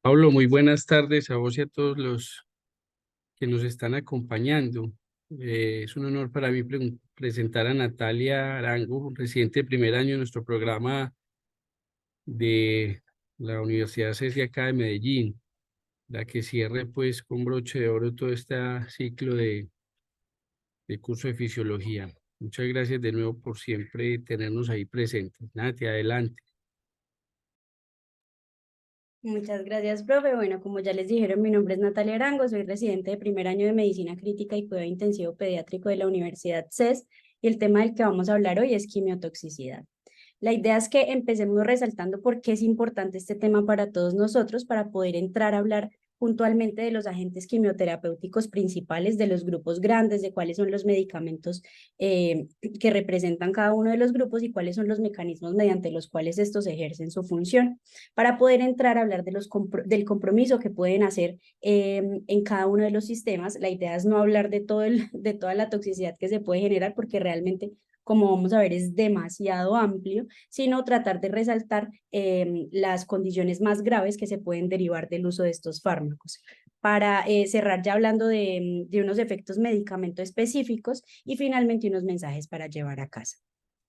Pablo, muy buenas tardes a vos y a todos los que nos están acompañando. Es un honor para mí presentar a Natalia Arango, residente de primer año de nuestro programa de la Universidad CESI acá de Medellín, la que cierre pues con broche de oro todo este ciclo de curso de fisiología. Muchas gracias de nuevo por siempre tenernos ahí presentes. Nati, adelante. Muchas gracias, profe. Bueno, como ya les dijeron, mi nombre es Natalia Arango, soy residente de primer año de Medicina Crítica y Cuidado Intensivo Pediátrico de la Universidad CES y el tema del que vamos a hablar hoy es quimiotoxicidad. La idea es que empecemos resaltando por qué es importante este tema para todos nosotros, para poder entrar a hablar puntualmente de los agentes quimioterapéuticos principales, de los grupos grandes, de cuáles son los medicamentos eh, que representan cada uno de los grupos y cuáles son los mecanismos mediante los cuales estos ejercen su función, para poder entrar a hablar de del compromiso que pueden hacer en cada uno de los sistemas. La idea es no hablar de, de toda la toxicidad que se puede generar, porque realmente, como vamos a ver, es demasiado amplio, sino tratar de resaltar las condiciones más graves que se pueden derivar del uso de estos fármacos. Para cerrar ya hablando de unos efectos medicamentos específicos y finalmente unos mensajes para llevar a casa.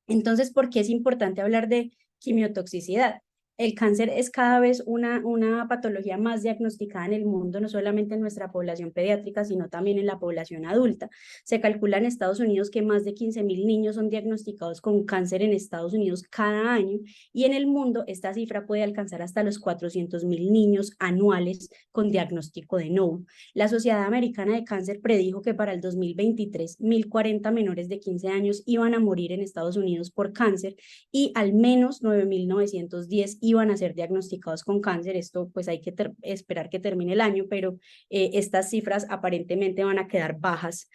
Entonces, ¿por qué es importante hablar de quimiotoxicidad? El cáncer es cada vez una patología más diagnosticada en el mundo, no solamente en nuestra población pediátrica, sino también en la población adulta. Se calcula en Estados Unidos que más de 15.000 niños son diagnosticados con cáncer en Estados Unidos cada año, y en el mundo esta cifra puede alcanzar hasta los 400.000 niños anuales con diagnóstico de NOVA. La Sociedad Americana de Cáncer predijo que para el 2023, 1.040 menores de 15 años iban a morir en Estados Unidos por cáncer y al menos 9.910 iban a ser diagnosticados con cáncer. Esto pues hay que esperar que termine el año, pero estas cifras aparentemente van a quedar bajas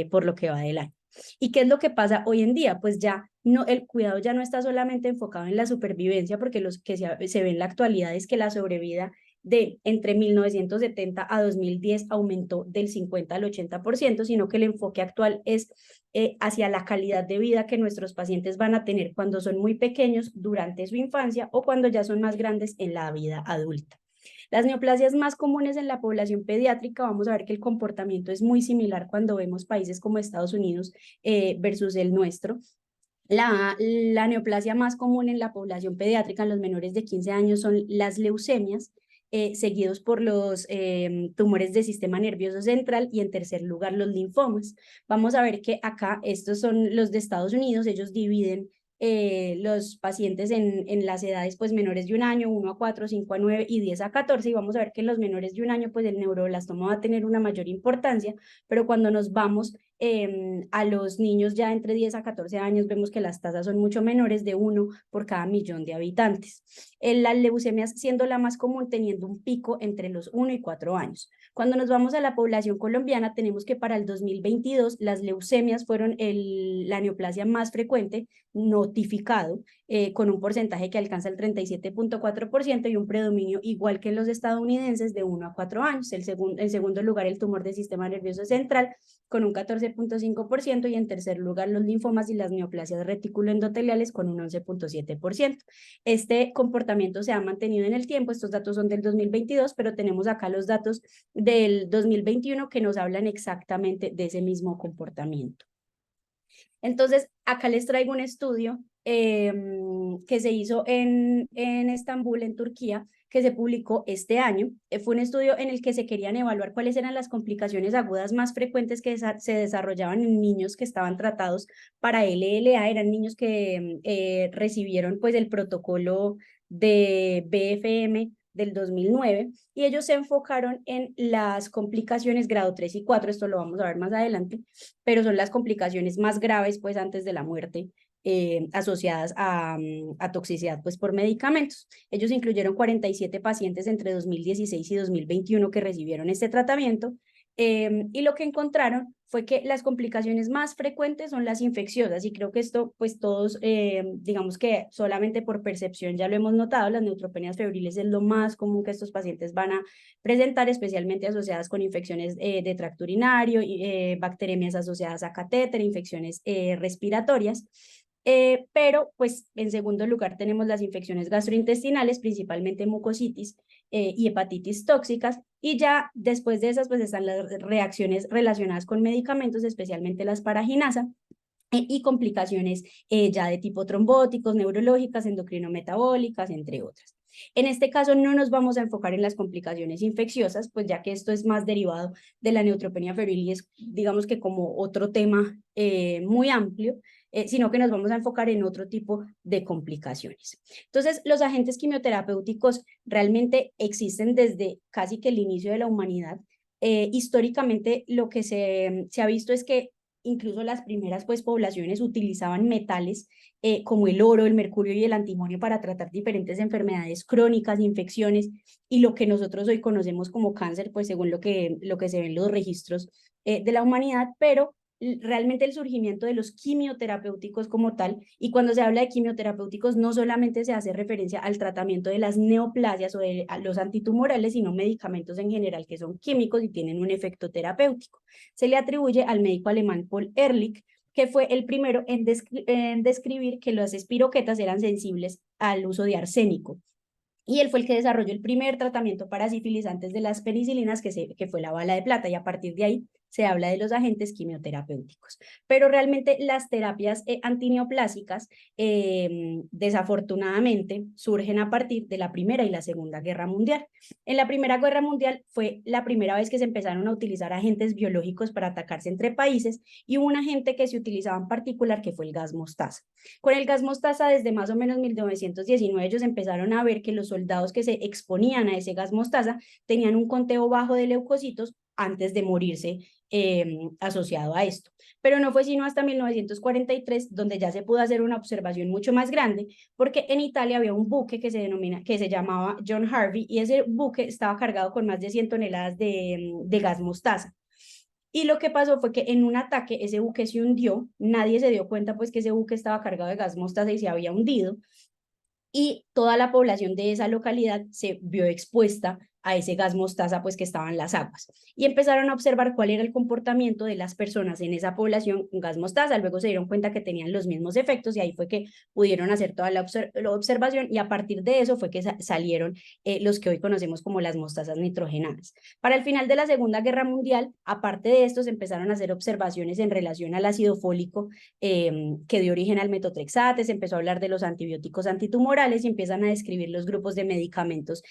por lo que va del año. ¿Y qué es lo que pasa hoy en día? Pues ya no, el cuidado ya no está solamente enfocado en la supervivencia, porque lo que se ve en la actualidad es que la sobrevida de entre 1970 a 2010 aumentó del 50 al 80%, sino que el enfoque actual es hacia la calidad de vida que nuestros pacientes van a tener cuando son muy pequeños, durante su infancia o cuando ya son más grandes en la vida adulta. Las neoplasias más comunes en la población pediátrica, vamos a ver que el comportamiento es muy similar cuando vemos países como Estados Unidos versus el nuestro. La neoplasia más común en la población pediátrica, en los menores de 15 años, son las leucemias, seguidos por los tumores del sistema nervioso central y en tercer lugar los linfomas. Vamos a ver que acá estos son los de Estados Unidos. Ellos dividen los pacientes en las edades pues menores de un año, 1 a 4, 5 a 9 y 10 a 14, y vamos a ver que en los menores de un año pues el neuroblastoma va a tener una mayor importancia, pero cuando nos vamos a los niños ya entre 10 a 14 años vemos que las tasas son mucho menores, de 1 por cada millón de habitantes. Las leucemias siendo la más común, teniendo un pico entre los 1 y 4 años. Cuando nos vamos a la población colombiana, tenemos que para el 2022 las leucemias fueron la neoplasia más frecuente notificado, con un porcentaje que alcanza el 37.4% y un predominio igual que en los estadounidenses de 1 a 4 años. En segundo lugar, el tumor del sistema nervioso central con un 14.5% y en tercer lugar los linfomas y las neoplasias reticuloendoteliales con un 11.7%. Este comportamiento se ha mantenido en el tiempo. Estos datos son del 2022, pero tenemos acá los datos del 2021 que nos hablan exactamente de ese mismo comportamiento. Entonces, acá les traigo un estudio que se hizo en Estambul, en Turquía, que se publicó este año. Fue un estudio en el que se querían evaluar cuáles eran las complicaciones agudas más frecuentes que se desarrollaban en niños que estaban tratados para LLA. Eran niños que recibieron pues el protocolo de BFM del 2009, y ellos se enfocaron en las complicaciones grado 3 y 4, esto lo vamos a ver más adelante, pero son las complicaciones más graves pues antes de la muerte, asociadas a toxicidad pues por medicamentos. Ellos incluyeron 47 pacientes entre 2016 y 2021 que recibieron este tratamiento, y lo que encontraron fue que las complicaciones más frecuentes son las infecciosas, y creo que esto pues todos digamos que solamente por percepción ya lo hemos notado. Las neutropenias febriles es lo más común que estos pacientes van a presentar, especialmente asociadas con infecciones de tracto urinario, bacteremias asociadas a catéter, infecciones respiratorias. Pero pues en segundo lugar tenemos las infecciones gastrointestinales, principalmente mucositis y hepatitis tóxicas, y ya después de esas pues están las reacciones relacionadas con medicamentos, especialmente las paraginasa, y complicaciones ya de tipo trombóticos, neurológicas, endocrinometabólicas, entre otras. En este caso no nos vamos a enfocar en las complicaciones infecciosas, pues ya que esto es más derivado de la neutropenia febril y es, digamos que como otro tema muy amplio, sino que nos vamos a enfocar en otro tipo de complicaciones. Entonces, los agentes quimioterapéuticos realmente existen desde casi que el inicio de la humanidad. Históricamente lo que se ha visto es que incluso las primeras pues, poblaciones utilizaban metales como el oro, el mercurio y el antimonio para tratar diferentes enfermedades crónicas, infecciones, y lo que nosotros hoy conocemos como cáncer, pues según lo que se ve en los registros de la humanidad, pero realmente el surgimiento de los quimioterapéuticos como tal, y cuando se habla de quimioterapéuticos no solamente se hace referencia al tratamiento de las neoplasias o de los antitumorales, sino medicamentos en general que son químicos y tienen un efecto terapéutico. Se le atribuye al médico alemán Paul Ehrlich, que fue el primero en describir que las espiroquetas eran sensibles al uso de arsénico. Y él fue el que desarrolló el primer tratamiento para sífilis antes de las penicilinas, que fue la bala de plata, y a partir de ahí se habla de los agentes quimioterapéuticos. Pero realmente las terapias antineoplásicas, desafortunadamente, surgen a partir de la Primera y la Segunda Guerra Mundial. En la Primera Guerra Mundial fue la primera vez que se empezaron a utilizar agentes biológicos para atacarse entre países, y hubo un agente que se utilizaba en particular que fue el gas mostaza. Con el gas mostaza, desde más o menos 1919, ellos empezaron a ver que los soldados que se exponían a ese gas mostaza tenían un conteo bajo de leucocitos antes de morirse asociado a esto. Pero no fue sino hasta 1943 donde ya se pudo hacer una observación mucho más grande, porque en Italia había un buque que se llamaba John Harvey, y ese buque estaba cargado con más de 100 toneladas de gas mostaza. Y lo que pasó fue que en un ataque ese buque se hundió, nadie se dio cuenta pues que ese buque estaba cargado de gas mostaza y se había hundido, y toda la población de esa localidad se vio expuesta a ese gas mostaza pues que estaba en las aguas, y empezaron a observar cuál era el comportamiento de las personas en esa población con gas mostaza. Luego se dieron cuenta que tenían los mismos efectos, y ahí fue que pudieron hacer toda la observación, y a partir de eso fue que salieron los que hoy conocemos como las mostazas nitrogenadas. Para el final de la Segunda Guerra Mundial, aparte de esto, se empezaron a hacer observaciones en relación al ácido fólico que dio origen al metotrexate, se empezó a hablar de los antibióticos antitumorales y empiezan a describir los grupos de medicamentos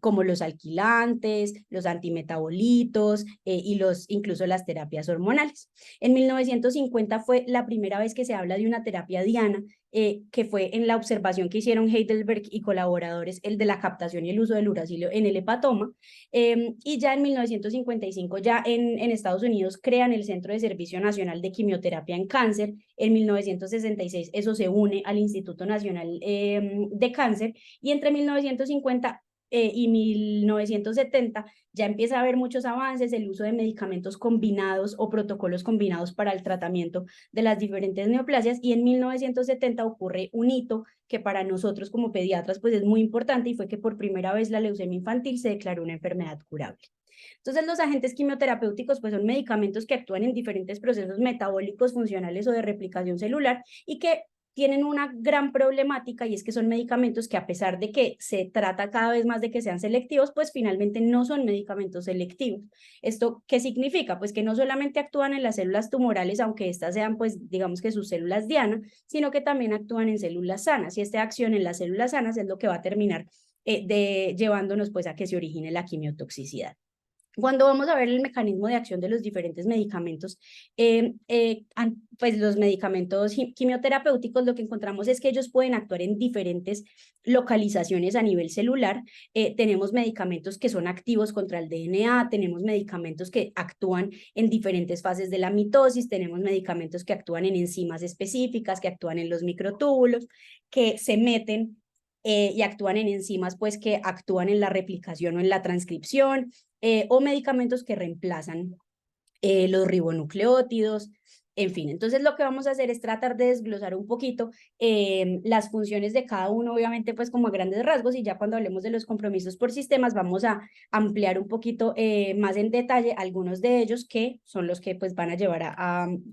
como los alquilantes, los antimetabolitos y incluso las terapias hormonales. En 1950 fue la primera vez que se habla de una terapia diana, que fue en la observación que hicieron Heidelberg y colaboradores, el de la captación y el uso del uracilo en el hepatoma. Y ya en 1955, ya en Estados Unidos, crean el Centro de Servicio Nacional de Quimioterapia en Cáncer. En 1966 eso se une al Instituto Nacional de Cáncer, y entre 1950 y 1970 ya empieza a haber muchos avances, el uso de medicamentos combinados o protocolos combinados para el tratamiento de las diferentes neoplasias, y en 1970 ocurre un hito que para nosotros como pediatras pues es muy importante, y fue que por primera vez la leucemia infantil se declaró una enfermedad curable. Entonces, los agentes quimioterapéuticos pues son medicamentos que actúan en diferentes procesos metabólicos, funcionales o de replicación celular, y que tienen una gran problemática, y es que son medicamentos que, a pesar de que se trata cada vez más de que sean selectivos, pues finalmente no son medicamentos selectivos. ¿Esto qué significa? Pues que no solamente actúan en las células tumorales, aunque estas sean pues digamos que sus células diana, sino que también actúan en células sanas, y esta acción en las células sanas es lo que va a terminar llevándonos pues a que se origine la quimiotoxicidad. Cuando vamos a ver el mecanismo de acción de los diferentes medicamentos, pues los medicamentos quimioterapéuticos, lo que encontramos es que ellos pueden actuar en diferentes localizaciones a nivel celular. Tenemos medicamentos que son activos contra el DNA, tenemos medicamentos que actúan en diferentes fases de la mitosis, tenemos medicamentos que actúan en enzimas específicas, que actúan en los microtúbulos, que se meten y actúan en enzimas pues que actúan en la replicación o en la transcripción, o medicamentos que reemplazan los ribonucleótidos. En fin, entonces lo que vamos a hacer es tratar de desglosar un poquito las funciones de cada uno, obviamente pues como a grandes rasgos, y ya cuando hablemos de los compromisos por sistemas vamos a ampliar un poquito más en detalle algunos de ellos que son los que pues van a llevar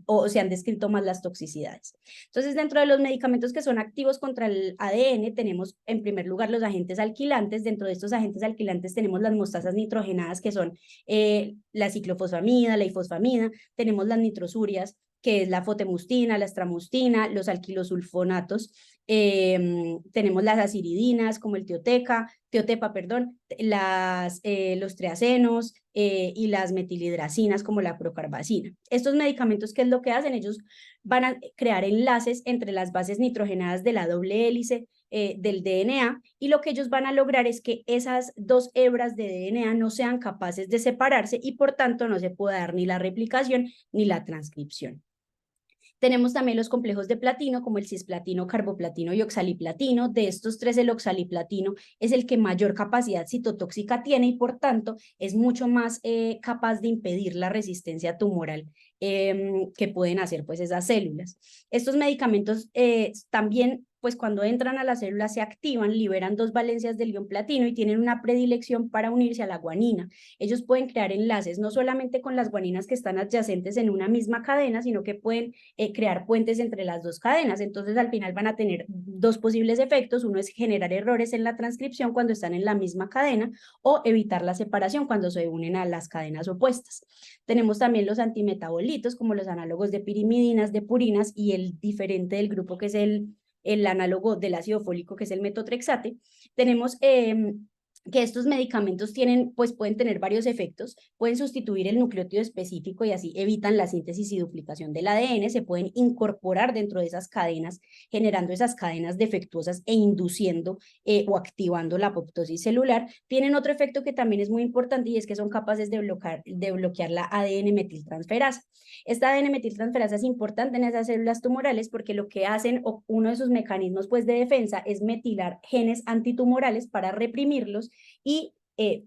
o se han descrito más las toxicidades. Entonces dentro de los medicamentos que son activos contra el ADN tenemos en primer lugar los agentes alquilantes. Dentro de estos agentes alquilantes tenemos las mostasas nitrogenadas que son la ciclofosfamida, la ifosfamida, tenemos las nitrosurias, que es la fotemustina, la estramustina, los alquilosulfonatos, tenemos las aciridinas como el tiotepa, perdón, los triacenos y las metilidracinas como la procarbazina. Estos medicamentos, ¿qué es lo que hacen? Ellos van a crear enlaces entre las bases nitrogenadas de la doble hélice del DNA, y lo que ellos van a lograr es que esas dos hebras de DNA no sean capaces de separarse y por tanto no se pueda dar ni la replicación ni la transcripción. Tenemos también los complejos de platino, como el cisplatino, carboplatino y oxaliplatino. De estos tres, el oxaliplatino es el que mayor capacidad citotóxica tiene y por tanto es mucho más capaz de impedir la resistencia tumoral que pueden hacer pues esas células. Estos medicamentos también pues cuando entran a la célula se activan, liberan dos valencias del ion platino y tienen una predilección para unirse a la guanina. Ellos pueden crear enlaces no solamente con las guaninas que están adyacentes en una misma cadena, sino que pueden crear puentes entre las dos cadenas. Entonces al final van a tener dos posibles efectos. Uno es generar errores en la transcripción cuando están en la misma cadena o evitar la separación cuando se unen a las cadenas opuestas. Tenemos también los antimetabolitos como los análogos de pirimidinas, de purinas, y el diferente del grupo que es el análogo del ácido fólico, que es el metotrexate. Tenemos que estos medicamentos pues pueden tener varios efectos, pueden sustituir el nucleótido específico y así evitan la síntesis y duplicación del ADN, se pueden incorporar dentro de esas cadenas, generando esas cadenas defectuosas e induciendo o activando la apoptosis celular. Tienen otro efecto que también es muy importante y es que son capaces de bloquear la ADN metiltransferasa. Esta ADN metiltransferasa es importante en esas células tumorales porque lo que hacen, o uno de sus mecanismos pues de defensa, es metilar genes antitumorales para reprimirlos y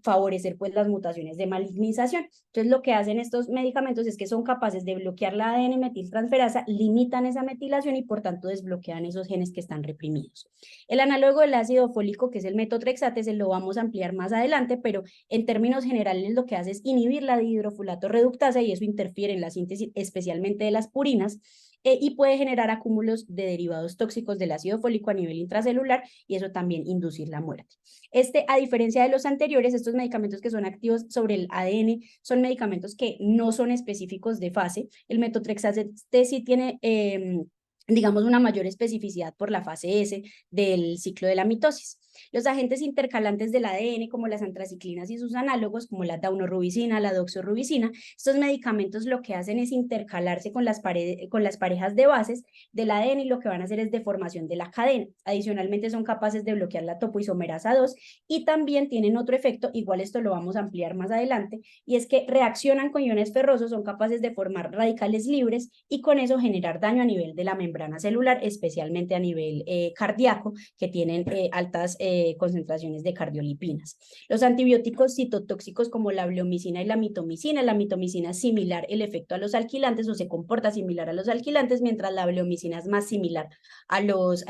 favorecer pues las mutaciones de malignización. Entonces lo que hacen estos medicamentos es que son capaces de bloquear la ADN metiltransferasa, limitan esa metilación y por tanto desbloquean esos genes que están reprimidos. El análogo del ácido fólico, que es el metotrexate, se lo vamos a ampliar más adelante, pero en términos generales lo que hace es inhibir la dihidrofulato reductasa y eso interfiere en la síntesis especialmente de las purinas y puede generar acúmulos de derivados tóxicos del ácido fólico a nivel intracelular y eso también inducir la muerte. A diferencia de los anteriores, estos medicamentos que son activos sobre el ADN son medicamentos que no son específicos de fase. El metotrexate sí tiene digamos, una mayor especificidad por la fase S del ciclo de la mitosis. Los agentes intercalantes del ADN, como las antraciclinas y sus análogos, como la daunorubicina, la doxorubicina, estos medicamentos lo que hacen es intercalarse con las parejas de bases del ADN y lo que van a hacer es deformación de la cadena. Adicionalmente son capaces de bloquear la topoisomerasa 2 y también tienen otro efecto, igual esto lo vamos a ampliar más adelante, y es que reaccionan con iones ferrosos, son capaces de formar radicales libres y con eso generar daño a nivel de la membrana celular, especialmente a nivel cardíaco, que tienen altas concentraciones de cardiolipinas. Los antibióticos citotóxicos como la bleomicina y la mitomicina es similar el efecto a los alquilantes o se comporta similar a los alquilantes, mientras la bleomicina es más similar a los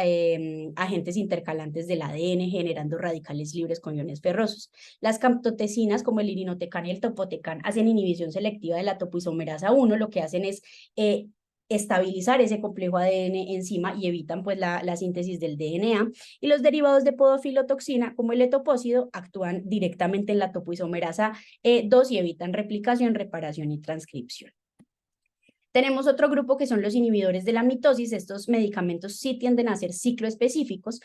agentes intercalantes del ADN, generando radicales libres con iones ferrosos. Las camptotecinas como el irinotecan y el topotecan hacen inhibición selectiva de la topoisomerasa 1, lo que hacen es estabilizar ese complejo ADN enzima y evitan pues la síntesis del DNA, y los derivados de podofilotoxina como el etopósido actúan directamente en la topoisomerasa 2 y evitan replicación, reparación y transcripción. Tenemos otro grupo que son los inhibidores de la mitosis. Estos medicamentos sí tienden a ser cicloespecíficos.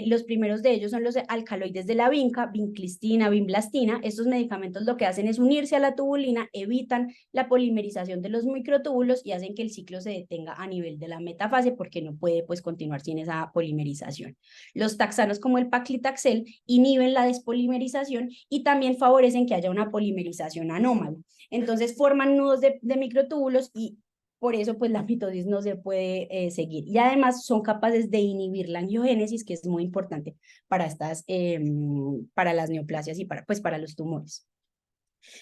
Los primeros de ellos son los alcaloides de la vinca, vinclistina, vinblastina. Estos medicamentos lo que hacen es unirse a la tubulina, evitan la polimerización de los microtúbulos y hacen que el ciclo se detenga a nivel de la metafase porque no puede pues continuar sin esa polimerización. Los taxanos como el paclitaxel inhiben la despolimerización y también favorecen que haya una polimerización anómala. Entonces forman nudos de microtúbulos y por eso pues la mitosis no se puede seguir. Y además son capaces de inhibir la angiogénesis, que es muy importante para para las neoplasias y para los tumores.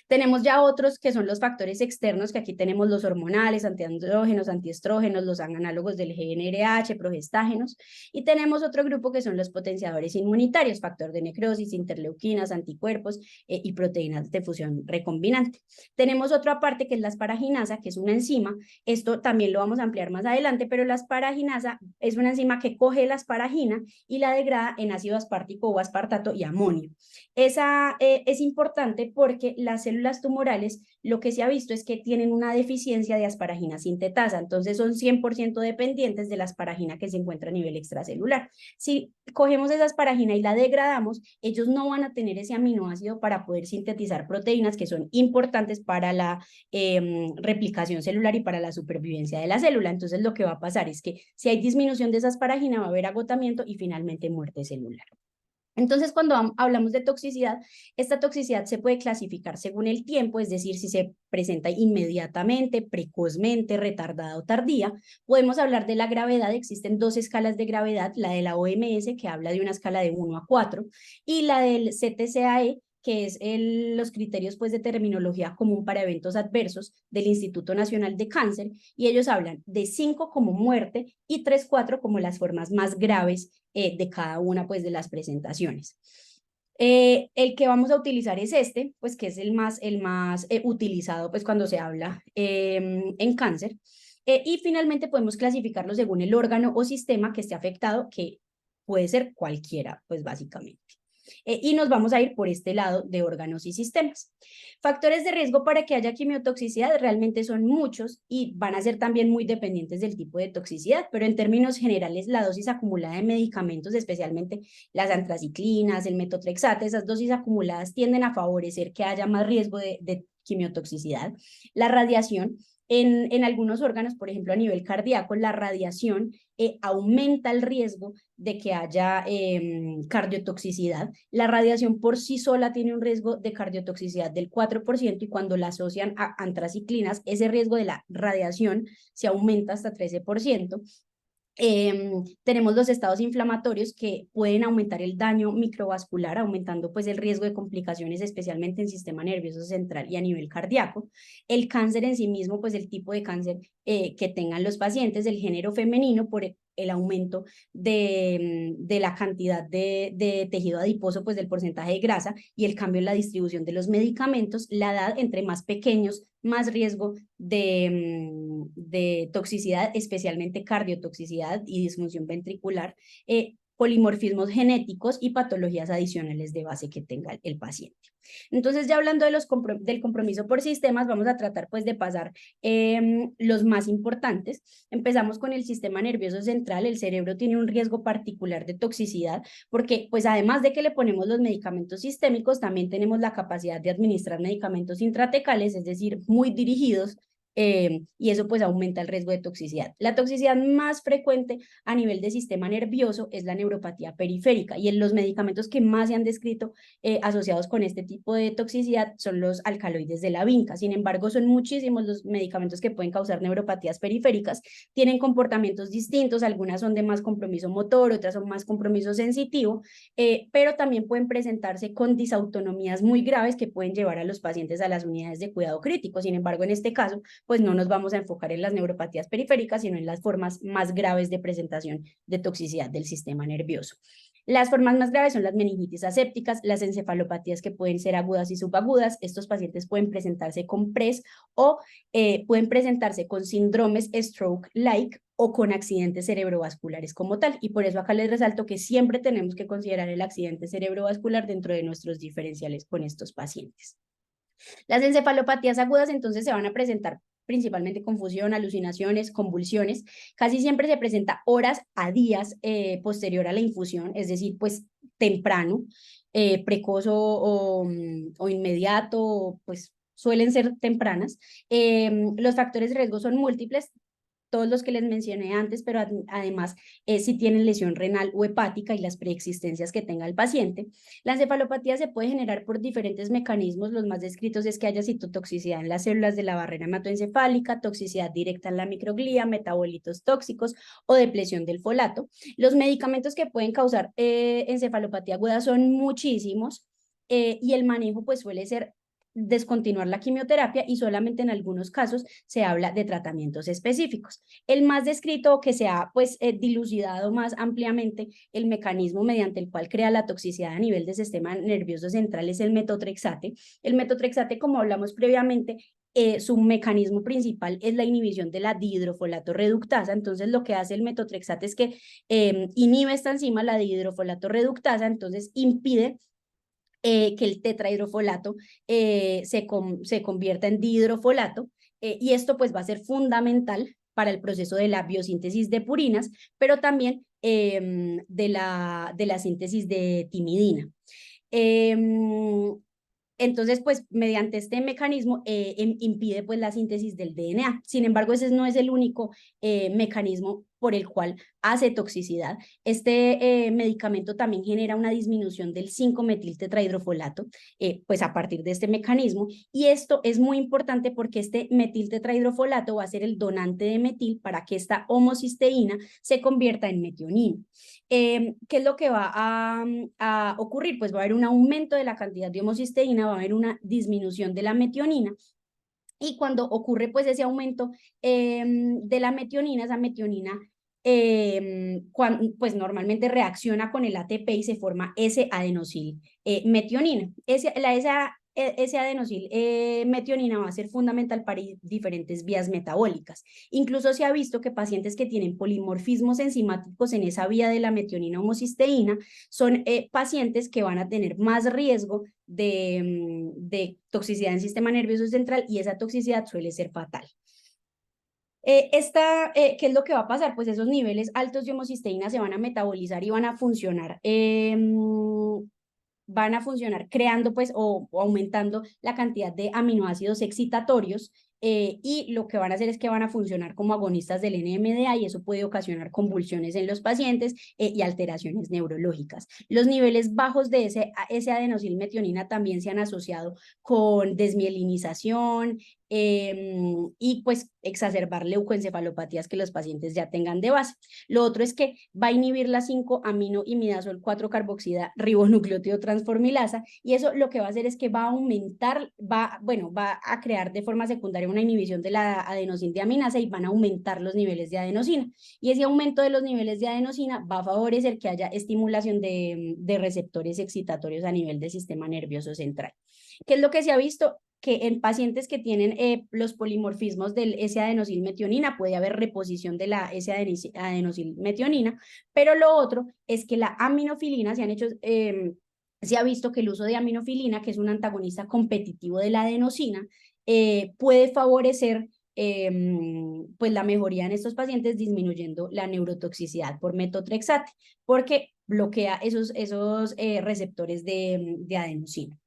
Tenemos ya otros que son los factores externos, que aquí tenemos los hormonales, antiandrógenos, antiestrógenos, los análogos del GnRH, progestágenos, y tenemos otro grupo que son los potenciadores inmunitarios, factor de necrosis, interleuquinas, anticuerpos y proteínas de fusión recombinante. Tenemos otra parte que es la asparaginasa, que es una enzima, esto también lo vamos a ampliar más adelante, pero la asparaginasa es una enzima que coge la asparagina y la degrada en ácido aspartico o aspartato y amonio. Esa es importante porque las células tumorales lo que se ha visto es que tienen una deficiencia de asparagina sintetasa, entonces son 100% dependientes de la asparagina que se encuentra a nivel extracelular. Si cogemos esa asparagina y la degradamos, ellos no van a tener ese aminoácido para poder sintetizar proteínas que son importantes para la replicación celular y para la supervivencia de la célula. Entonces lo que va a pasar es que si hay disminución de esa asparagina va a haber agotamiento y finalmente muerte celular. Entonces, cuando hablamos de toxicidad, esta toxicidad se puede clasificar según el tiempo, es decir, si se presenta inmediatamente, precozmente, retardada o tardía. Podemos hablar de la gravedad, existen dos escalas de gravedad, la de la OMS, que habla de una escala de 1 a 4, y la del CTCAE, que es los criterios pues, de terminología común para eventos adversos del Instituto Nacional de Cáncer, y ellos hablan de 5 como muerte y 3, 4 como las formas más graves de cada una pues, de las presentaciones. El que vamos a utilizar es este, pues que es el más utilizado pues cuando se habla en cáncer. Y finalmente podemos clasificarlo según el órgano o sistema que esté afectado, que puede ser cualquiera, pues básicamente. Y nos vamos a ir por este lado de órganos y sistemas. Factores de riesgo para que haya quimiotoxicidad realmente son muchos y van a ser también muy dependientes del tipo de toxicidad, pero en términos generales la dosis acumulada de medicamentos, especialmente las antraciclinas, el metotrexate, esas dosis acumuladas tienden a favorecer que haya más riesgo de quimiotoxicidad. La radiación en algunos órganos, por ejemplo a nivel cardíaco, la radiación aumenta el riesgo de que haya cardiotoxicidad. La radiación por sí sola tiene un riesgo de cardiotoxicidad del 4% y cuando la asocian a antraciclinas, ese riesgo de la radiación se aumenta hasta 13%. Tenemos los estados inflamatorios que pueden aumentar el daño microvascular, aumentando pues el riesgo de complicaciones, especialmente en sistema nervioso central y a nivel cardíaco. El cáncer en sí mismo, pues el tipo de cáncer que tengan los pacientes, el género femenino por el aumento de la cantidad de tejido adiposo, pues del porcentaje de grasa y el cambio en la distribución de los medicamentos, la edad entre más pequeños, más riesgo de toxicidad, especialmente cardiotoxicidad y disfunción ventricular, polimorfismos genéticos y patologías adicionales de base que tenga el paciente. Entonces, ya hablando del compromiso por sistemas, vamos a tratar pues de pasar los más importantes. Empezamos con el sistema nervioso central. El cerebro tiene un riesgo particular de toxicidad porque pues además de que le ponemos los medicamentos sistémicos, también tenemos la capacidad de administrar medicamentos intratecales, es decir, muy dirigidos, y eso pues aumenta el riesgo de toxicidad. La toxicidad más frecuente a nivel de sistema nervioso es la neuropatía periférica y en los medicamentos que más se han descrito asociados con este tipo de toxicidad son los alcaloides de la vinca. Sin embargo, son muchísimos los medicamentos que pueden causar neuropatías periféricas, tienen comportamientos distintos, algunas son de más compromiso motor, otras son más compromiso sensitivo, pero también pueden presentarse con disautonomías muy graves que pueden llevar a los pacientes a las unidades de cuidado crítico. Sin embargo, en este caso, pues no nos vamos a enfocar en las neuropatías periféricas, sino en las formas más graves de presentación de toxicidad del sistema nervioso. Las formas más graves son las meningitis asépticas, las encefalopatías que pueden ser agudas y subagudas. Estos pacientes pueden presentarse con PRES o pueden presentarse con síndromes stroke-like o con accidentes cerebrovasculares como tal. Y por eso acá les resalto que siempre tenemos que considerar el accidente cerebrovascular dentro de nuestros diferenciales con estos pacientes. Las encefalopatías agudas entonces se van a presentar principalmente confusión, alucinaciones, convulsiones. Casi siempre se presenta horas a días posterior a la infusión, es decir, pues temprano, precoz o inmediato, pues suelen ser tempranas. Los factores de riesgo son múltiples, todos los que les mencioné antes, pero además si tienen lesión renal o hepática y las preexistencias que tenga el paciente. La encefalopatía se puede generar por diferentes mecanismos. Los más descritos es que haya citotoxicidad en las células de la barrera hematoencefálica, toxicidad directa en la microglía, metabolitos tóxicos o depresión del folato. Los medicamentos que pueden causar encefalopatía aguda son muchísimos y el manejo pues suele ser descontinuar la quimioterapia y solamente en algunos casos se habla de tratamientos específicos. El más descrito, que se ha pues dilucidado más ampliamente el mecanismo mediante el cual crea la toxicidad a nivel del sistema nervioso central, es el metotrexate. El metotrexate, como hablamos previamente, su mecanismo principal es la inhibición de la dihidrofolato reductasa. Entonces lo que hace el metotrexate es que inhibe esta enzima, la dihidrofolato reductasa, entonces impide que el tetrahidrofolato se convierta en dihidrofolato, y esto pues va a ser fundamental para el proceso de la biosíntesis de purinas, pero también de la síntesis de timidina. Entonces, pues, mediante este mecanismo impide pues la síntesis del DNA. Sin embargo, ese no es el único mecanismo por el cual hace toxicidad. Este medicamento también genera una disminución del 5-metiltetrahidrofolato, pues a partir de este mecanismo, y esto es muy importante porque este metiltetrahidrofolato va a ser el donante de metil para que esta homocisteína se convierta en metionina. ¿Qué es lo que va a ocurrir? Pues va a haber un aumento de la cantidad de homocisteína, va a haber una disminución de la metionina, y cuando ocurre pues ese aumento de la metionina, esa metionina pues normalmente reacciona con el ATP y se forma S-adenosil metionina. Ese adenosil metionina va a ser fundamental para diferentes vías metabólicas. Incluso se ha visto que pacientes que tienen polimorfismos enzimáticos en esa vía de la metionina homocisteína son pacientes que van a tener más riesgo de toxicidad en el sistema nervioso central, y esa toxicidad suele ser fatal. ¿Qué es lo que va a pasar? Pues esos niveles altos de homocisteína se van a metabolizar y van a funcionar creando pues o aumentando la cantidad de aminoácidos excitatorios, y lo que van a hacer es que van a funcionar como agonistas del NMDA, y eso puede ocasionar convulsiones en los pacientes y alteraciones neurológicas. Los niveles bajos de ese adenosilmetionina también se han asociado con desmielinización, y pues exacerbar leucoencefalopatías que los pacientes ya tengan de base. Lo otro es que va a inhibir la 5-aminoimidazol 4-carboxida ribonucleótido transformilasa, y eso lo que va a hacer es que va a aumentar, va a crear de forma secundaria una inhibición de la adenosina y van a aumentar los niveles de adenosina, y ese aumento de los niveles de adenosina va a favorecer que haya estimulación de receptores excitatorios a nivel del sistema nervioso central. ¿Qué es lo que se ha visto? Que en pacientes que tienen los polimorfismos del S-adenosilmetionina puede haber reposición de la S-adenosilmetionina, pero lo otro es que la aminofilina, se ha visto que el uso de aminofilina, que es un antagonista competitivo de la adenosina, puede favorecer pues la mejoría en estos pacientes, disminuyendo la neurotoxicidad por metotrexate, porque bloquea esos receptores de adenosina.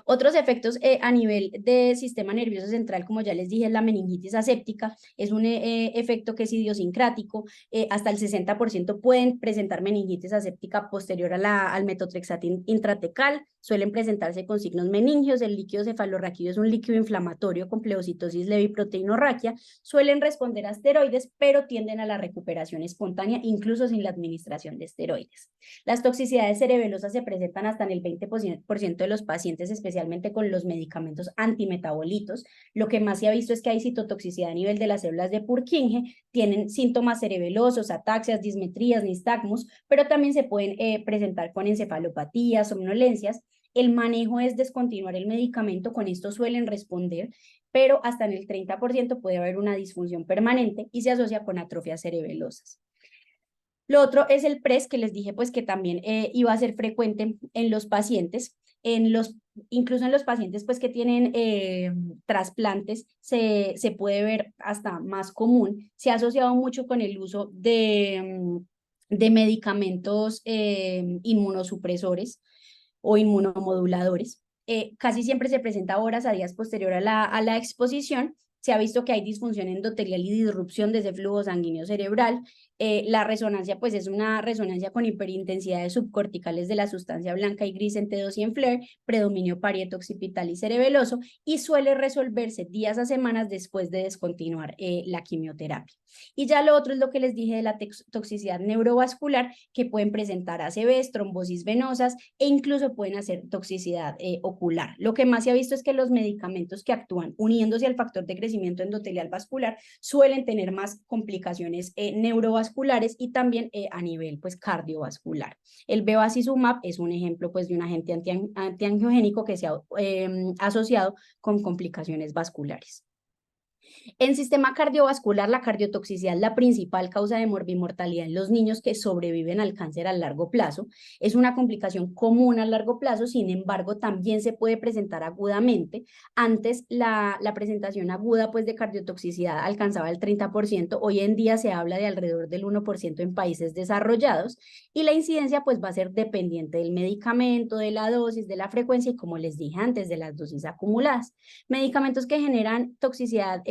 Otros efectos a nivel del sistema nervioso central, como ya les dije, es la meningitis aséptica. Es un efecto que es idiosincrático. Hasta el 60% pueden presentar meningitis aséptica posterior al metotrexate intratecal. Suelen presentarse con signos meningios. El líquido cefalorraquídeo es un líquido inflamatorio con pleocitosis leve y proteinorraquia. Suelen responder a esteroides, pero tienden a la recuperación espontánea, incluso sin la administración de esteroides. Las toxicidades cerebelosas se presentan hasta en el 20% de los pacientes, especialmente con los medicamentos antimetabolitos. Lo que más se ha visto es que hay citotoxicidad a nivel de las células de Purkinje, tienen síntomas cerebelosos, ataxias, dismetrías, nistagmos, pero también se pueden presentar con encefalopatías, somnolencias. El manejo es descontinuar el medicamento, con esto suelen responder, pero hasta en el 30% puede haber una disfunción permanente y se asocia con atrofias cerebelosas. Lo otro es el PRES, que les dije pues que también iba a ser frecuente en los pacientes, incluso en los pacientes pues que tienen trasplantes se puede ver hasta más común. Se ha asociado mucho con el uso de medicamentos inmunosupresores o inmunomoduladores. Casi siempre se presenta horas a días posterior a la exposición, se ha visto que hay disfunción endotelial y disrupción de ese flujo sanguíneo cerebral. La resonancia pues es una resonancia con hiperintensidades subcorticales de la sustancia blanca y gris en T2 y en FLAIR, predominio parieto, occipital y cerebeloso, y suele resolverse días a semanas después de descontinuar la quimioterapia. Y ya lo otro es lo que les dije de la toxicidad neurovascular, que pueden presentar ACVs, trombosis venosas e incluso pueden hacer toxicidad ocular. Lo que más se ha visto es que los medicamentos que actúan uniéndose al factor de crecimiento endotelial vascular suelen tener más complicaciones neurovasculares y también a nivel pues cardiovascular. El bevacizumab es un ejemplo pues de un agente antiangiogénico que se ha asociado con complicaciones vasculares. En sistema cardiovascular, la cardiotoxicidad es la principal causa de morbimortalidad en los niños que sobreviven al cáncer a largo plazo. Es una complicación común a largo plazo, sin embargo, también se puede presentar agudamente. Antes, la presentación aguda pues, de cardiotoxicidad alcanzaba el 30%, hoy en día se habla de alrededor del 1% en países desarrollados, y la incidencia pues, va a ser dependiente del medicamento, de la dosis, de la frecuencia y, como les dije antes, de las dosis acumuladas. Medicamentos que generan toxicidad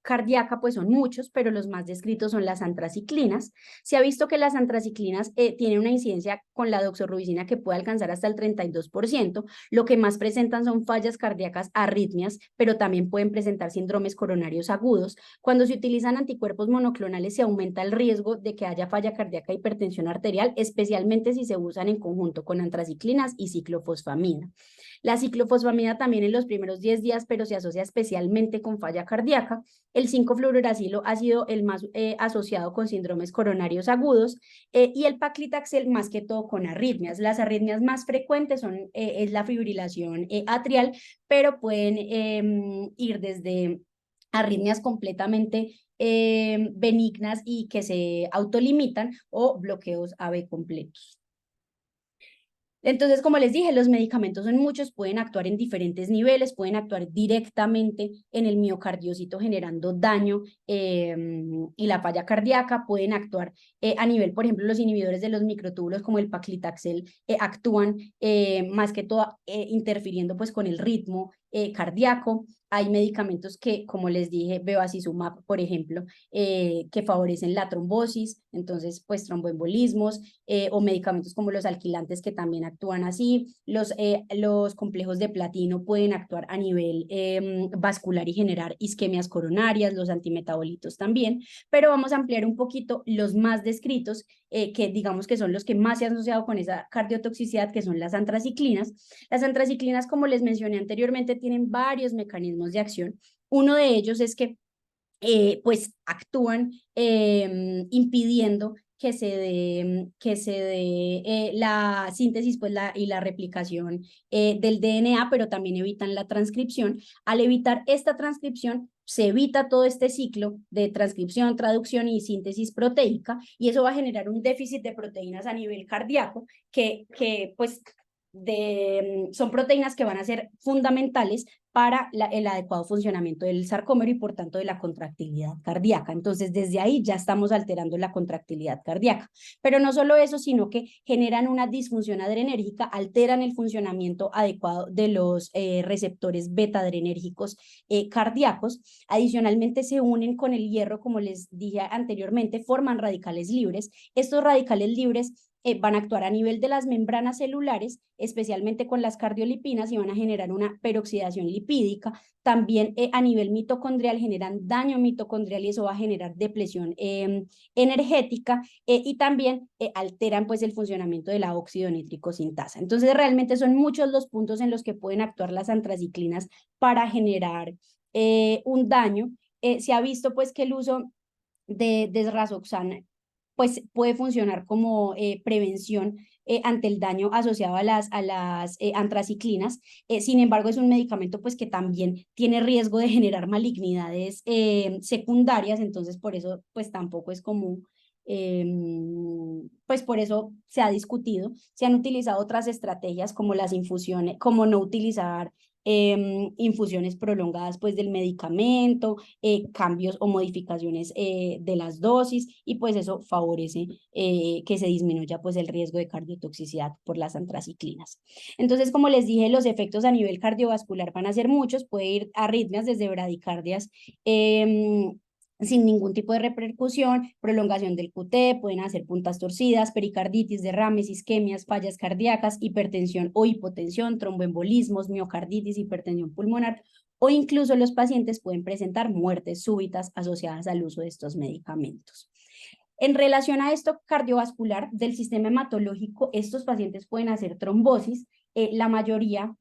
cardíaca, pues son muchos, pero los más descritos son las antraciclinas. Se ha visto que las antraciclinas tienen una incidencia con la doxorubicina que puede alcanzar hasta el 32%. Lo que más presentan son fallas cardíacas, arritmias, pero también pueden presentar síndromes coronarios agudos. Cuando se utilizan anticuerpos monoclonales se aumenta el riesgo de que haya falla cardíaca e hipertensión arterial, especialmente si se usan en conjunto con antraciclinas y ciclofosfamina. La ciclofosfamida también en los primeros 10 días, pero se asocia especialmente con falla cardíaca. El 5-fluoruracilo ha sido el más asociado con síndromes coronarios agudos y el paclitaxel más que todo con arritmias. Las arritmias más frecuentes es la fibrilación atrial, pero pueden ir desde arritmias completamente benignas y que se autolimitan o bloqueos AB completos. Entonces, como les dije, los medicamentos son muchos, pueden actuar en diferentes niveles, pueden actuar directamente en el miocardiocito generando daño y la falla cardíaca, pueden actuar a nivel, por ejemplo, los inhibidores de los microtúbulos como el paclitaxel actúan más que todo interfiriendo pues con el ritmo cardíaco. Hay medicamentos que, como les dije, bevacizumab, por ejemplo, que favorecen la trombosis, entonces pues tromboembolismos, o medicamentos como los alquilantes que también actúan así. Los complejos de platino pueden actuar a nivel vascular y generar isquemias coronarias, los antimetabolitos también, pero vamos a ampliar un poquito los más descritos, que digamos que son los que más se han asociado con esa cardiotoxicidad, que son las antraciclinas. Las antraciclinas, como les mencioné anteriormente, tienen varios mecanismos de acción. Uno de ellos es que pues actúan impidiendo que se dé la síntesis pues, y la replicación del DNA, pero también evitan la transcripción. Al evitar esta transcripción, se evita todo este ciclo de transcripción, traducción y síntesis proteica, y eso va a generar un déficit de proteínas a nivel cardíaco que pues son proteínas que van a ser fundamentales para el adecuado funcionamiento del sarcómero y por tanto de la contractilidad cardíaca. Entonces, desde ahí ya estamos alterando la contractilidad cardíaca. Pero no solo eso, sino que generan una disfunción adrenérgica, alteran el funcionamiento adecuado de los receptores beta-adrenérgicos cardíacos. Adicionalmente, se unen con el hierro, como les dije anteriormente, forman radicales libres. Estos radicales libres van a actuar a nivel de las membranas celulares, especialmente con las cardiolipinas, y van a generar una peroxidación lipídica. También a nivel mitocondrial generan daño mitocondrial y eso va a generar depresión energética y también alteran pues el funcionamiento de la óxido nítrico sintasa. Entonces realmente son muchos los puntos en los que pueden actuar las antraciclinas para generar un daño. Se ha visto pues que el uso de desrazoxana pues puede funcionar como prevención ante el daño asociado a las antraciclinas. Sin embargo, es un medicamento pues que también tiene riesgo de generar malignidades secundarias, entonces por eso pues tampoco es común. Pues por eso se ha discutido, se han utilizado otras estrategias como las infusiones, como no utilizar infusiones prolongadas pues del medicamento, cambios o modificaciones de las dosis, y pues eso favorece que se disminuya pues el riesgo de cardiotoxicidad por las antraciclinas. Entonces, como les dije, los efectos a nivel cardiovascular van a ser muchos, puede ir a arritmias desde bradicardias sin ningún tipo de repercusión, prolongación del QT, pueden hacer puntas torcidas, pericarditis, derrames, isquemias, fallas cardíacas, hipertensión o hipotensión, tromboembolismos, miocarditis, hipertensión pulmonar, o incluso los pacientes pueden presentar muertes súbitas asociadas al uso de estos medicamentos. En relación a esto cardiovascular del sistema hematológico, estos pacientes pueden hacer trombosis, la mayoría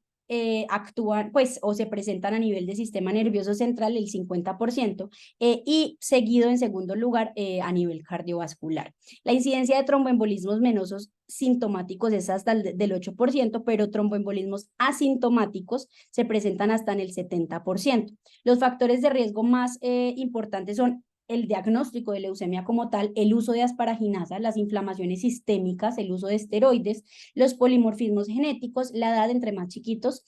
actúan pues o se presentan a nivel del sistema nervioso central el 50%, y seguido en segundo lugar a nivel cardiovascular. La incidencia de tromboembolismos venosos sintomáticos es hasta del 8%, pero tromboembolismos asintomáticos se presentan hasta en el 70%. Los factores de riesgo más importantes son el diagnóstico de leucemia como tal, el uso de asparaginasa, las inflamaciones sistémicas, el uso de esteroides, los polimorfismos genéticos, la edad entre más chiquitos,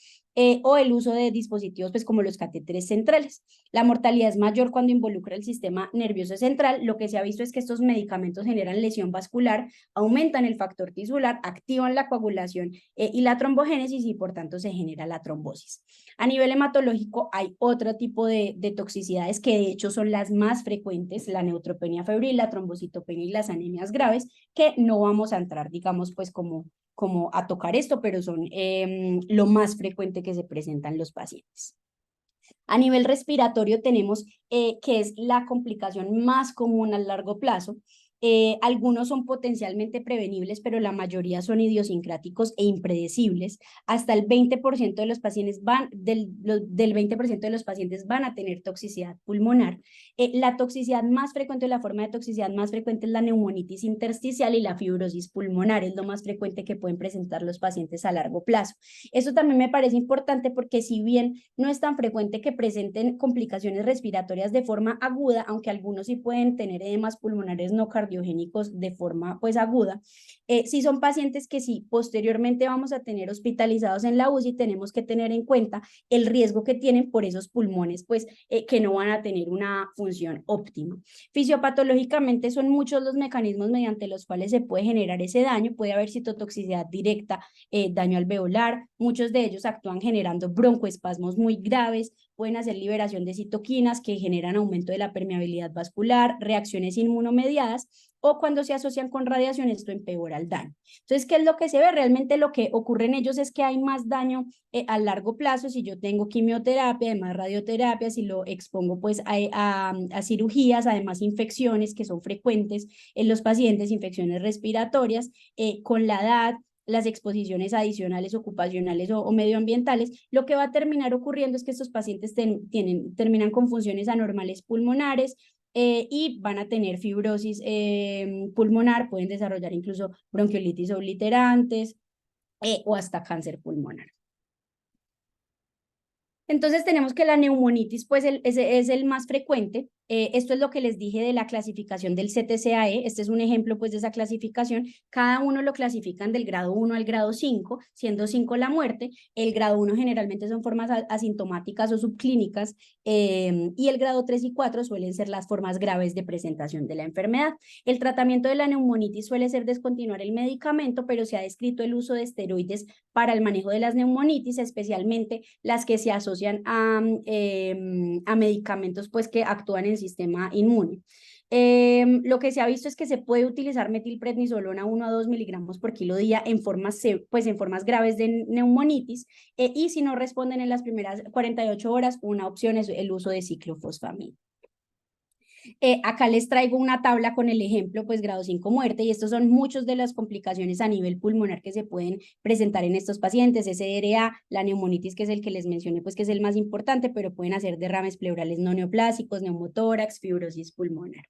o el uso de dispositivos pues como los catéteres centrales. La mortalidad es mayor cuando involucra el sistema nervioso central. Lo que se ha visto es que estos medicamentos generan lesión vascular, aumentan el factor tisular, activan la coagulación y la trombogénesis, y por tanto se genera la trombosis. A nivel hematológico hay otro tipo de toxicidades que de hecho son las más frecuentes, la neutropenia febril, la trombocitopenia y las anemias graves, que no vamos a entrar, digamos, pues como a tocar esto, pero son lo más frecuente que se presentan los pacientes. A nivel respiratorio tenemos que es la complicación más común a largo plazo. Algunos son potencialmente prevenibles, pero la mayoría son idiosincráticos e impredecibles. Hasta el 20% de los pacientes del 20% de los pacientes van a tener toxicidad pulmonar. La toxicidad más frecuente, la forma de toxicidad más frecuente es la neumonitis intersticial, y la fibrosis pulmonar es lo más frecuente que pueden presentar los pacientes a largo plazo. Eso también me parece importante porque si bien no es tan frecuente que presenten complicaciones respiratorias de forma aguda, aunque algunos sí pueden tener edemas pulmonares no cardiogénicos de forma pues aguda, si son pacientes que sí posteriormente vamos a tener hospitalizados en la UCI, tenemos que tener en cuenta el riesgo que tienen por esos pulmones pues que no van a tener una función óptima. Fisiopatológicamente son muchos los mecanismos mediante los cuales se puede generar ese daño. Puede haber citotoxicidad directa, daño alveolar, muchos de ellos actúan generando broncoespasmos muy graves, pueden hacer liberación de citoquinas que generan aumento de la permeabilidad vascular, reacciones inmunomediadas, o cuando se asocian con radiación, esto empeora el daño. Entonces, ¿qué es lo que se ve? Realmente lo que ocurre en ellos es que hay más daño a largo plazo si yo tengo quimioterapia, además radioterapia, si lo expongo pues a cirugías, además infecciones que son frecuentes en los pacientes, infecciones respiratorias, con la edad, las exposiciones adicionales ocupacionales o medioambientales, lo que va a terminar ocurriendo es que estos pacientes terminan con funciones anormales pulmonares, y van a tener fibrosis pulmonar, pueden desarrollar incluso bronquiolitis obliterantes o hasta cáncer pulmonar. Entonces tenemos que la neumonitis pues es el más frecuente. Esto es lo que les dije de la clasificación del CTCAE. Este es un ejemplo pues de esa clasificación. Cada uno lo clasifican del grado 1 al grado 5, siendo 5 la muerte. El grado 1 generalmente son formas asintomáticas o subclínicas, y el grado 3 y 4 suelen ser las formas graves de presentación de la enfermedad. El tratamiento de la neumonitis suele ser descontinuar el medicamento, pero se ha descrito el uso de esteroides para el manejo de las neumonitis, especialmente las que se asocian a medicamentos pues que actúan en el sistema inmune. Lo que se ha visto es que se puede utilizar metilprednisolona 1 a 2 miligramos por kilo día en formas graves de neumonitis, y si no responden en las primeras 48 horas, una opción es el uso de ciclofosfamina. Acá les traigo una tabla con el ejemplo, pues grado 5 muerte, y estos son muchos de las complicaciones a nivel pulmonar que se pueden presentar en estos pacientes. SDRA, la neumonitis, que es el que les mencioné, pues que es el más importante, pero pueden hacer derrames pleurales no neoplásicos, neumotórax, fibrosis pulmonar.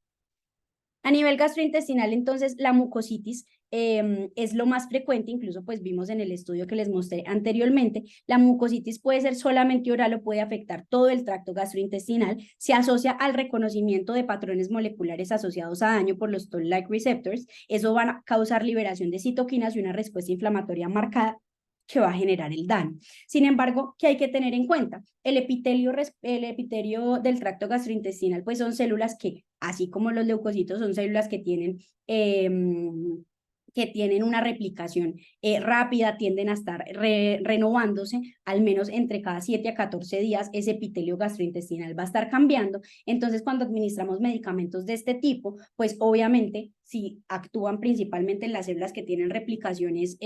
A nivel gastrointestinal, entonces, la mucositis es lo más frecuente, incluso pues vimos en el estudio que les mostré anteriormente. La mucositis puede ser solamente oral o puede afectar todo el tracto gastrointestinal. Se asocia al reconocimiento de patrones moleculares asociados a daño por los toll-like receptors. Eso va a causar liberación de citoquinas y una respuesta inflamatoria marcada que va a generar el daño. Sin embargo, ¿qué hay que tener en cuenta? El epitelio del tracto gastrointestinal, pues son células que, así como los leucocitos, son células que tienen una replicación rápida, tienden a estar renovándose, al menos entre cada 7 a 14 días, ese epitelio gastrointestinal va a estar cambiando. Entonces, cuando administramos medicamentos de este tipo, pues obviamente, si actúan principalmente en las células que tienen replicaciones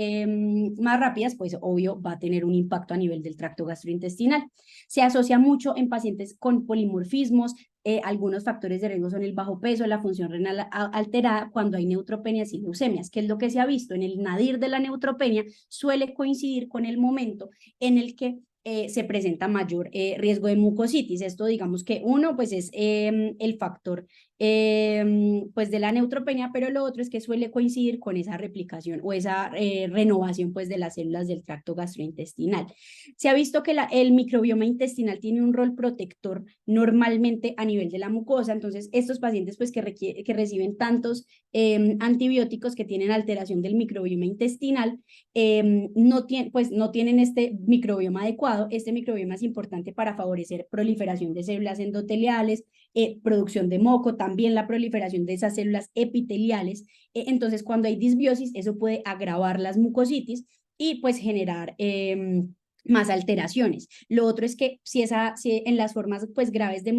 más rápidas, pues obvio va a tener un impacto a nivel del tracto gastrointestinal. Se asocia mucho en pacientes con polimorfismos. Algunos factores de riesgo son el bajo peso, la función renal alterada, cuando hay neutropenias y leucemias, que es lo que se ha visto en el nadir de la neutropenia, suele coincidir con el momento en el que se presenta mayor riesgo de mucositis. Esto digamos que uno pues es el factor pues de la neutropenia, pero lo otro es que suele coincidir con esa replicación o esa renovación pues de las células del tracto gastrointestinal. Se ha visto que el microbioma intestinal tiene un rol protector normalmente a nivel de la mucosa. Entonces estos pacientes pues que reciben tantos antibióticos, que tienen alteración del microbioma intestinal, no tienen este microbioma adecuado. Este microbioma es importante para favorecer proliferación de células endoteliales, producción de moco, también la proliferación de esas células epiteliales. Entonces, cuando hay disbiosis, eso puede agravar las mucositis y pues generar más alteraciones. Lo otro es que si en las formas pues graves de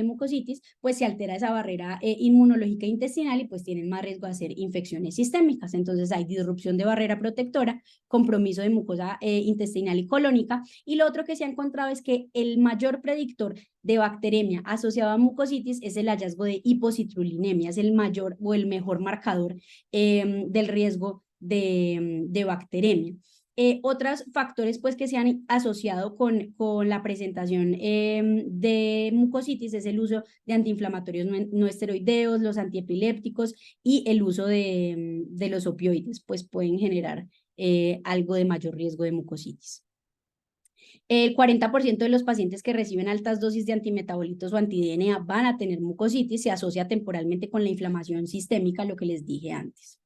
mucositis, pues se altera esa barrera inmunológica intestinal y pues tienen más riesgo de hacer infecciones sistémicas. Entonces hay disrupción de barrera protectora, compromiso de mucosa intestinal y colónica. Y lo otro que se ha encontrado es que el mayor predictor de bacteremia asociado a mucositis es el hallazgo de hipocitrulinemia, es el mayor o el mejor marcador del riesgo de bacteremia. Otros factores pues que se han asociado con la presentación de mucositis es el uso de antiinflamatorios no esteroideos, los antiepilépticos y el uso de los opioides, pues pueden generar algo de mayor riesgo de mucositis. El 40% de los pacientes que reciben altas dosis de antimetabolitos o anti-DNA van a tener mucositis, se asocia temporalmente con la inflamación sistémica, lo que les dije antes.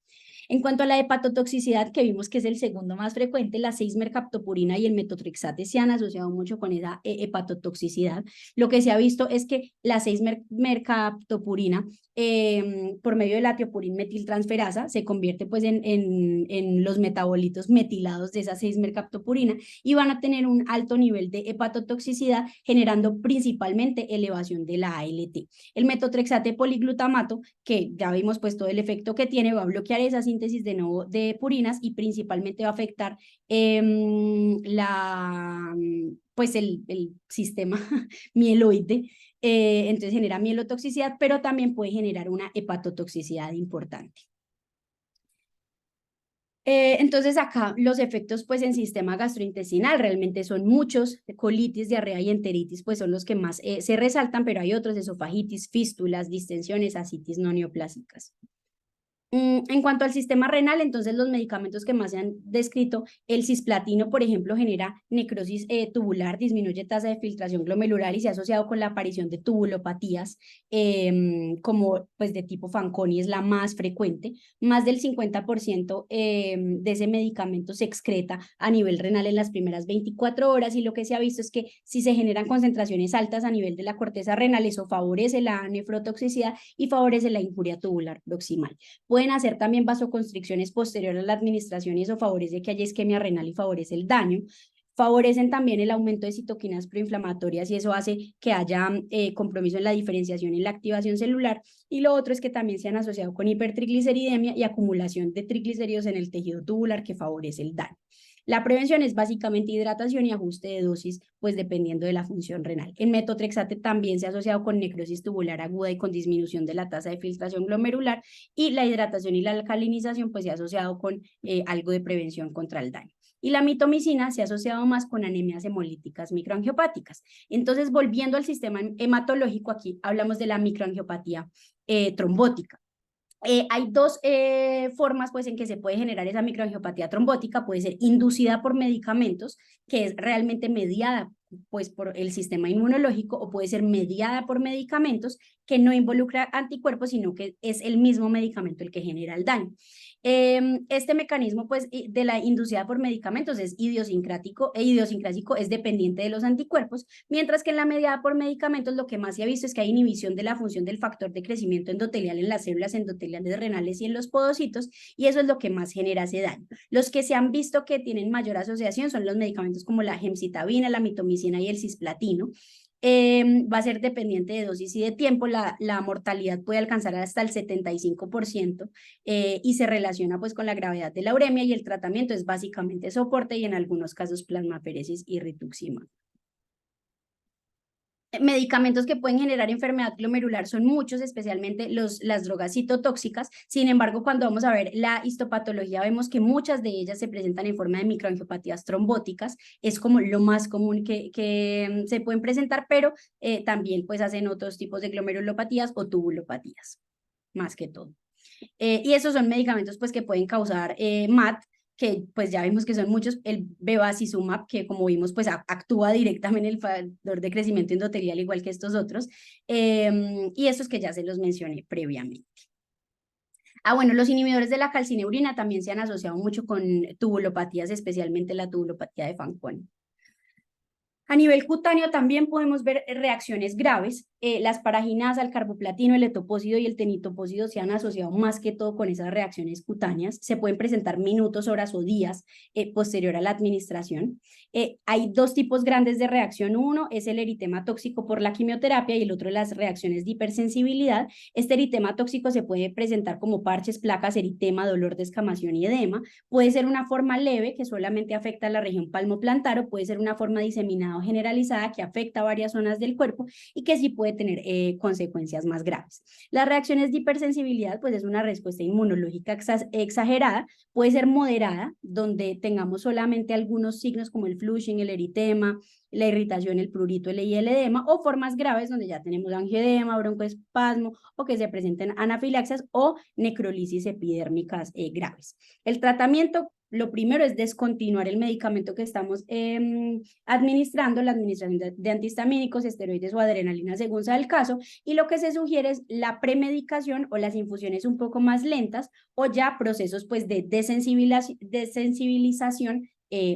En cuanto a la hepatotoxicidad, que vimos que es el segundo más frecuente, la 6-mercaptopurina y el metotrexate se han asociado mucho con esa hepatotoxicidad. Lo que se ha visto es que la 6-mercaptopurina, por medio de la tiopurin metiltransferasa, se convierte pues en los metabolitos metilados de esa 6-mercaptopurina y van a tener un alto nivel de hepatotoxicidad, generando principalmente elevación de la ALT. El metotrexate poliglutamato, que ya vimos pues todo el efecto que tiene, va a bloquear esa síntesis de nuevo de purinas y principalmente va a afectar pues el sistema mieloide. Entonces genera mielotoxicidad, pero también puede generar una hepatotoxicidad importante. Entonces acá los efectos pues en sistema gastrointestinal realmente son muchos. Colitis, diarrea y enteritis pues son los que más se resaltan, pero hay otros: esofagitis, fístulas, distensiones, ascitis no neoplásicas. En cuanto al sistema renal, entonces los medicamentos que más se han descrito, el cisplatino, por ejemplo, genera necrosis tubular, disminuye tasa de filtración glomerular y se ha asociado con la aparición de tubulopatías, como pues de tipo Fanconi es la más frecuente. Más del 50% de ese medicamento se excreta a nivel renal en las primeras 24 horas, y lo que se ha visto es que si se generan concentraciones altas a nivel de la corteza renal, eso favorece la nefrotoxicidad y favorece la injuria tubular proximal. Pueden hacer también vasoconstricciones posteriores a la administración y eso favorece que haya isquemia renal y favorece el daño. Favorecen también el aumento de citoquinas proinflamatorias y eso hace que haya compromiso en la diferenciación y la activación celular. Y lo otro es que también se han asociado con hipertrigliceridemia y acumulación de triglicéridos en el tejido tubular, que favorece el daño. La prevención es básicamente hidratación y ajuste de dosis, pues dependiendo de la función renal. El metotrexate también se ha asociado con necrosis tubular aguda y con disminución de la tasa de filtración glomerular, y la hidratación y la alcalinización pues se ha asociado con algo de prevención contra el daño. Y la mitomicina se ha asociado más con anemias hemolíticas microangiopáticas. Entonces, volviendo al sistema hematológico, aquí hablamos de la microangiopatía trombótica. Hay dos formas pues en que se puede generar esa microangiopatía trombótica. Puede ser inducida por medicamentos, que es realmente mediada pues por el sistema inmunológico, o puede ser mediada por medicamentos que no involucra anticuerpos, sino que es el mismo medicamento el que genera el daño. Este mecanismo pues de la inducida por medicamentos es idiosincrático es dependiente de los anticuerpos, mientras que en la mediada por medicamentos lo que más se ha visto es que hay inhibición de la función del factor de crecimiento endotelial en las células endoteliales renales y en los podocitos, y eso es lo que más genera ese daño. Los que se han visto que tienen mayor asociación son los medicamentos como la gemcitabina, la mitomicina y el cisplatino. Va a ser dependiente de dosis y de tiempo. La mortalidad puede alcanzar hasta el 75% y se relaciona pues con la gravedad de la uremia, y el tratamiento es básicamente soporte y en algunos casos plasmaféresis y rituximab. Medicamentos que pueden generar enfermedad glomerular son muchos, especialmente las drogas citotóxicas. Sin embargo, cuando vamos a ver la histopatología, vemos que muchas de ellas se presentan en forma de microangiopatías trombóticas. Es como lo más común que se pueden presentar, pero también pues hacen otros tipos de glomerulopatías o tubulopatías, más que todo. Y esos son medicamentos pues que pueden causar MAT, que pues ya vimos que son muchos, el bevacizumab, que como vimos pues actúa directamente en el factor de crecimiento endotelial igual que estos otros, y estos que ya se los mencioné previamente. Bueno, los inhibidores de la calcineurina también se han asociado mucho con tubulopatías, especialmente la tubulopatía de Fanconi. A nivel cutáneo también podemos ver reacciones graves. Las paraginasa, el carboplatino, el etopósido y el tenitopósido se han asociado más que todo con esas reacciones cutáneas. Se pueden presentar minutos, horas o días posterior a la administración. Hay dos tipos grandes de reacción. Uno es el eritema tóxico por la quimioterapia y el otro las reacciones de hipersensibilidad. Este eritema tóxico se puede presentar como parches, placas, eritema, dolor, descamación y edema. Puede ser una forma leve que solamente afecta a la región palmoplantar, o puede ser una forma diseminada generalizada que afecta a varias zonas del cuerpo y que sí puede tener consecuencias más graves. Las reacciones de hipersensibilidad pues es una respuesta inmunológica exagerada, puede ser moderada, donde tengamos solamente algunos signos como el flushing, el eritema, la irritación, el prurito y el edema, o formas graves donde ya tenemos angioedema, broncoespasmo, o que se presenten anafilaxias o necrolisis epidérmicas graves. El tratamiento, lo primero es descontinuar el medicamento que estamos administrando, la administración de antihistamínicos, esteroides o adrenalina según sea el caso, y lo que se sugiere es la premedicación o las infusiones un poco más lentas, o ya procesos pues de desensibilización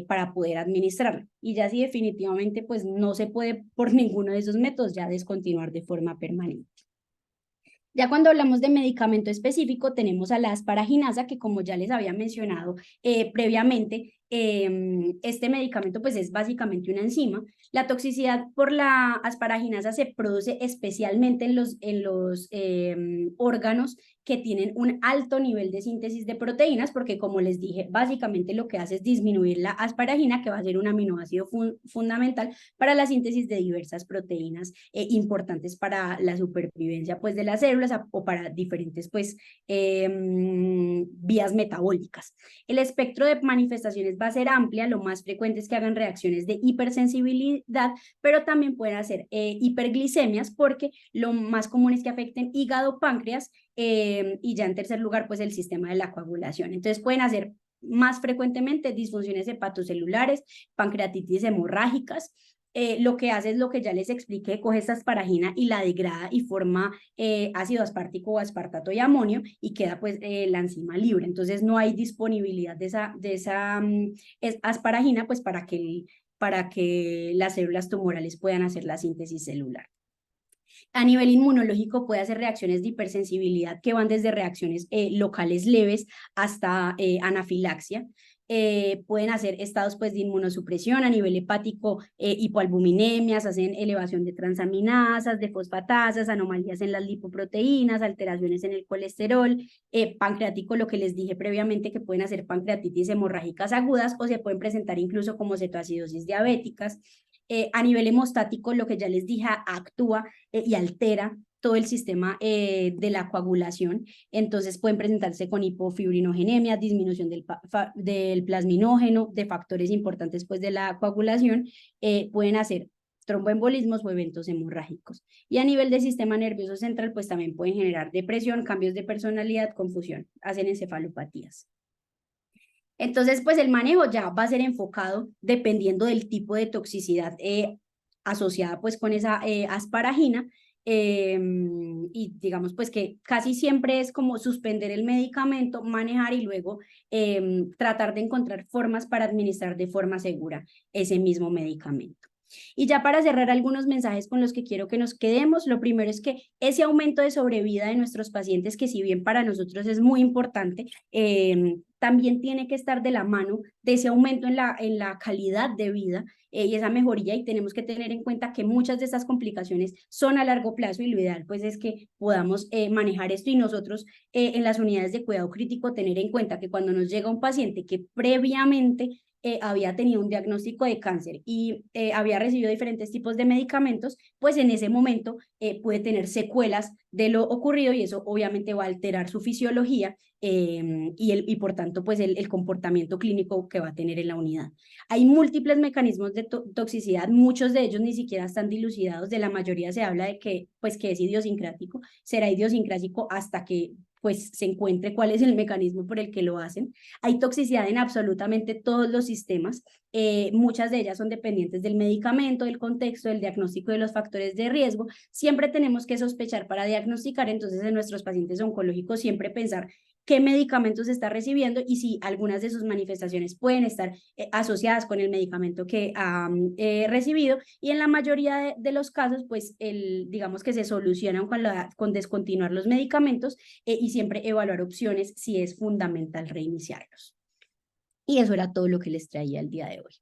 para poder administrarlo. Y ya si definitivamente pues no se puede por ninguno de esos métodos, ya descontinuar de forma permanente. Ya cuando hablamos de medicamento específico, tenemos a la asparaginasa, que como ya les había mencionado previamente, este medicamento pues es básicamente una enzima. La toxicidad por la asparaginasa se produce especialmente en los órganos que tienen un alto nivel de síntesis de proteínas, porque como les dije, básicamente lo que hace es disminuir la asparagina, que va a ser un aminoácido fundamental para la síntesis de diversas proteínas importantes para la supervivencia pues de las células o para diferentes pues vías metabólicas. El espectro de manifestaciones va a ser amplia, lo más frecuente es que hagan reacciones de hipersensibilidad, pero también pueden hacer hiperglicemias, porque lo más común es que afecten hígado, páncreas, y ya en tercer lugar pues el sistema de la coagulación. Entonces pueden hacer más frecuentemente disfunciones hepatocelulares, pancreatitis hemorrágicas. Lo que hace es lo que ya les expliqué: coge esta asparagina y la degrada y forma ácido aspartico o aspartato y amonio, y queda pues la enzima libre. Entonces no hay disponibilidad de esa asparagina pues para que las células tumorales puedan hacer la síntesis celular. A nivel inmunológico puede hacer reacciones de hipersensibilidad que van desde reacciones locales leves hasta anafilaxia. Pueden hacer estados pues de inmunosupresión a nivel hepático, hipoalbuminemias, hacen elevación de transaminasas, de fosfatasas, anomalías en las lipoproteínas, alteraciones en el colesterol, pancreático, lo que les dije previamente, que pueden hacer pancreatitis hemorrágicas agudas, o se pueden presentar incluso como cetoacidosis diabéticas. A nivel hemostático, lo que ya les dije, actúa y altera todo el sistema de la coagulación. Entonces pueden presentarse con hipofibrinogenemia, disminución del plasminógeno, de factores importantes pues de la coagulación. Pueden hacer tromboembolismos o eventos hemorrágicos. Y a nivel del sistema nervioso central pues también pueden generar depresión, cambios de personalidad, confusión, hacen encefalopatías. Entonces, pues el manejo ya va a ser enfocado dependiendo del tipo de toxicidad asociada pues con esa asparagina, y digamos pues que casi siempre es como suspender el medicamento, manejar y luego tratar de encontrar formas para administrar de forma segura ese mismo medicamento. Y ya para cerrar algunos mensajes con los que quiero que nos quedemos, lo primero es que ese aumento de sobrevida de nuestros pacientes, que si bien para nosotros es muy importante, también tiene que estar de la mano de ese aumento en la calidad de vida y esa mejoría, y tenemos que tener en cuenta que muchas de estas complicaciones son a largo plazo y lo ideal pues es que podamos manejar esto y nosotros en las unidades de cuidado crítico tener en cuenta que cuando nos llega un paciente que previamente había tenido un diagnóstico de cáncer y había recibido diferentes tipos de medicamentos, pues en ese momento puede tener secuelas de lo ocurrido y eso obviamente va a alterar su fisiología y por tanto pues el comportamiento clínico que va a tener en la unidad. Hay múltiples mecanismos de toxicidad, muchos de ellos ni siquiera están dilucidados, de la mayoría se habla de que pues que es idiosincrático, será idiosincrático hasta que pues se encuentre cuál es el mecanismo por el que lo hacen. Hay toxicidad en absolutamente todos los sistemas, muchas de ellas son dependientes del medicamento, del contexto, del diagnóstico de los factores de riesgo. Siempre tenemos que sospechar para diagnosticar, entonces en nuestros pacientes oncológicos siempre pensar qué medicamentos está recibiendo y si algunas de sus manifestaciones pueden estar asociadas con el medicamento que ha recibido, y en la mayoría de los casos pues digamos que se solucionan con descontinuar los medicamentos y siempre evaluar opciones si es fundamental reiniciarlos. Y eso era todo lo que les traía el día de hoy.